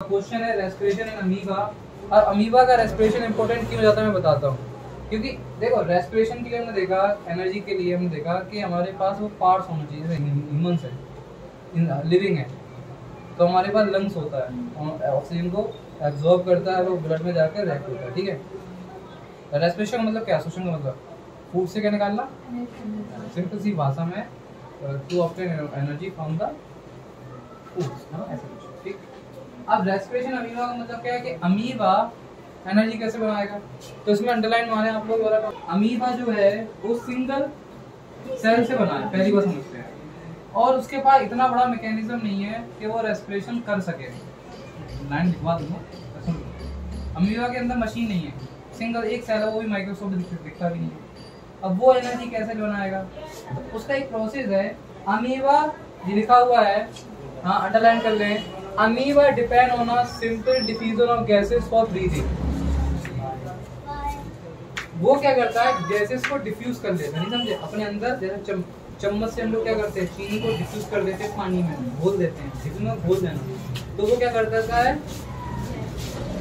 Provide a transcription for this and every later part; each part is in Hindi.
क्वेश्चन है रेस्पिरेशन इन अमीबा। और अमीबा का रेस्पिरेशन इंपॉर्टेंट क्यों जाता है मैं बताता हूँ। क्योंकि देखो रेस्पिरेशन के लिए हमने देखा, एनर्जी के लिए हमने देखा कि हमारे पास वो पार्ट्स होना चाहिए। जैसे ह्यूमंस है, लिविंग है, तो हमारे पास लंग्स होता है, ऑक्सीजन को एब्जॉर्ब करता है, वो ब्लड में जाकर रिएक्ट होता है। ठीक है। रेस्पिरेशन मतलब क्या? शोषण का मतलब फूड से क्या निकालना, सिंपल सी भाषा में to obtain energy from the food, है ना, ऐसा कुछ। ठीक। अब रेस्पिरेशन अमीबा का मतलब क्या है कि अमीबा एनर्जी कैसे बनाएगा, तो इसमें अंडरलाइन माने आप लोग। अमीबा जो है वो सिंगल सेल से बना है, पहली बार समझते हैं, और उसके पास इतना बड़ा मैकेनिज्म नहीं है कि वो रेस्पिरेशन कर सके। लाइन लिखवा दूंगा। अमीबा के अंदर मशीन नहीं है, सिंगल एक सेल है, वो भी माइक्रोस्कोप दिखता भी नहीं है। अब वो एनर्जी कैसे बनाएगा, तो उसका एक प्रोसेस है। अमीबा ये लिखा हुआ है, हाँ अंडरलाइन कर लें। Amoeba depend on a simple diffusion of gases for breathing. वो क्या करता है, गैसेस को डिफ्यूज कर लेता है, नहीं समझे, अपने अंदर। जैसे चम्मच से हम लोग क्या करते हैं, चीनी को डिफ्यूज कर देते हैं, पानी में घोल देते हैं, डिफ्यूज में घोल देना। तो वो क्या करता है,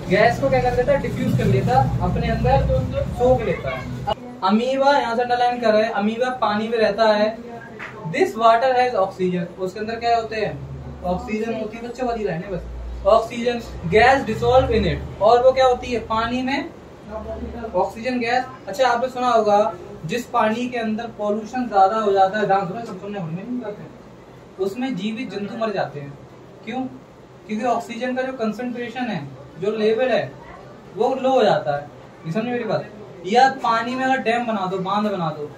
गैस को क्या कर देता है, डिफ्यूज कर लेता, अपने अंदर सोख लेता है। अमीबा यहाँ से अंडरलाइन कर रहे हैं, अमीबा पानी में रहता है। दिस वाटर हैज ऑक्सीजन, उसके अंदर क्या होते हैं, ऑक्सीजन होती है। बच्चे वाली लाइन बस, oxygen gas dissolve in it, और वो क्या होती है पानी में, ऑक्सीजन गैस। अच्छा आपने सुना होगा, जिस पानी के अंदर पॉल्यूशन ज्यादा हो जाता है, सब सुनने नहीं जाते हैं, उसमें जीवित जंतु मर जाते हैं। क्यों? क्योंकि ऑक्सीजन का जो कंसंट्रेशन है, जो लेवल है, वो लो हो जाता है। समझ मेरी बात। या पानी में अगर डैम बना दो, बांध बना दो,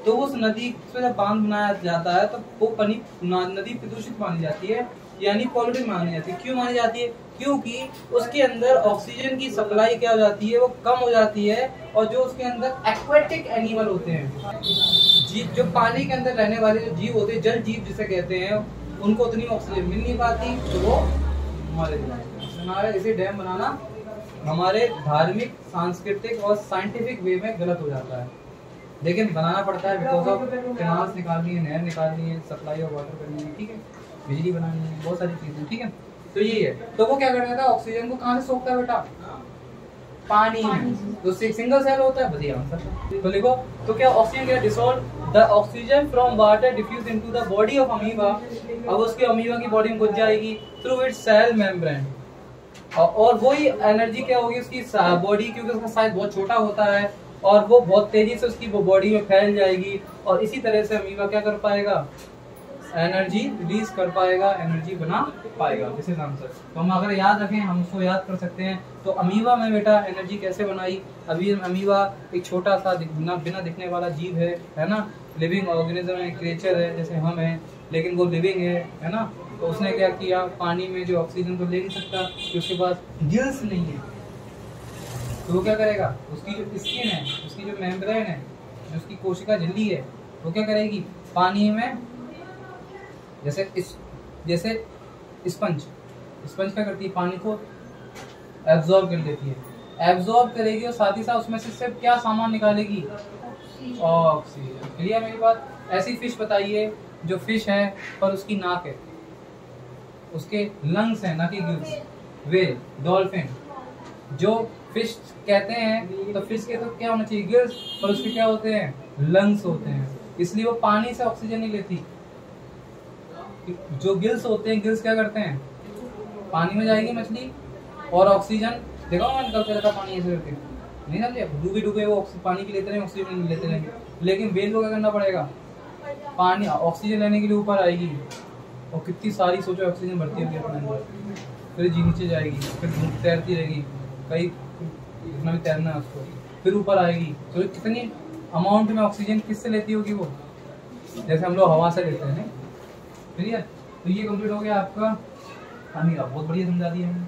तो उस नदी से जब बांध बनाया जाता है तो वो नदी प्रदूषित मानी जाती है, यानी पॉल्यूटेड मानी जाती है। क्यों मानी जाती है? क्योंकि उसके अंदर ऑक्सीजन की सप्लाई क्या हो जाती है, वो कम हो जाती है। और जो उसके अंदर एक्वेटिक एनिमल होते हैं, जीव जो पानी के अंदर रहने वाले जो जीव होते हैं, जल जीव जिसे कहते हैं, उनको उतनी ऑक्सीजन मिल नहीं पाती, तो वो मर जाते हैं। इसे डैम बनाना हमारे धार्मिक, सांस्कृतिक और साइंटिफिक वे में गलत हो जाता है, लेकिन बनाना पड़ता है। बिकॉज ऑफ कैनाल्स निकालनी है, नहर निकालनी है, सप्लाई ऑफ वाटर करनी है, ठीक है, बिजली बनानी है, बहुत सारी चीजें। ठीक है, तो यही है। तो वो क्या करता था, ऑक्सीजन को कहाँ से सोखता है बेटा, पानी में। तो सिंगल सेल होता है, बढ़िया आंसर। तो लिखो, तो क्या ऑक्सीजन क्या dissolve the oxygen from water diffuse into the body of amoeba. अब उसकी अमीबा की बॉडी में घुस जाएगी थ्रू इट्स सेल मेम्ब्रेन, और वही एनर्जी क्या होगी उसकी बॉडी, क्योंकि उसका साइज बहुत छोटा होता है, और वो बहुत तेजी से उसकी बॉडी में फैल जाएगी, और इसी तरह से अमीबा क्या कर पाएगा, एनर्जी रिलीज कर पाएगा, एनर्जी बना पाएगा। This is answer. तो हम अगर याद रखें, हम उसको याद कर सकते हैं। तो अमीबा में बेटा एनर्जी कैसे बनाई। अभी अमीबा एक छोटा सा बिना दिखने वाला जीव है ना, लिविंग ऑर्गेनिज्म है, क्रिएचर है, जैसे हम हैं, लेकिन वो लिविंग है ना। तो उसने क्या किया, पानी में जो ऑक्सीजन तो ले नहीं सकता, कि उसके पास गिल्स नहीं है, तो वो क्या करेगा, उसकी जो स्किन है, उसकी जो मेम्ब्रेन है, जो उसकी कोशिका झिल्ली है, वो क्या करेगी, पानी में जैसे स्पंज क्या करती है, पानी को एब्जॉर्ब कर लेती है, एब्जॉर्ब करेगी, और साथ ही साथ उसमें से सिर्फ क्या सामान निकालेगी, ऑक्सीजन। क्लियर मेरी बात। ऐसी फिश बताइए जो फिश है पर उसकी नाक है, उसके लंग्स हैं ना कि गिल्स। व्हेल, डॉल्फिन, जो फिश कहते हैं, तो फिश के तो क्या होना चाहिए, गिल्स, पर उसके क्या होते हैं, लंग्स होते हैं, इसलिए वो पानी से ऑक्सीजन नहीं लेती। जो गिल्स होते हैं, गिल्स क्या करते हैं, पानी में जाएगी मछली, और ऑक्सीजन देखो मैं निकलते रहता पानी ऐसे करके, नहीं समझे, डूबे वो पानी की लेते रहेंगे, ऑक्सीजन नहीं लेते रहेंगे। लेकिन व्हेल को क्या करना पड़ेगा, पानी ऑक्सीजन लेने के लिए ऊपर आएगी, और कितनी सारी सोचो ऑक्सीजन भरती होगी अपने अंदर, फिर जी नीचे जाएगी, फिर तैरती रहेगी, कहीं इतना भी तैरना है उसको, फिर ऊपर आएगी। तो कितनी अमाउंट में ऑक्सीजन किससे लेती होगी वो, जैसे हम लोग हवा से लेते हैं। क्लियर। तो ये कंप्लीट हो गया आपका अमीबा, बहुत बढ़िया समझा दिया हमने।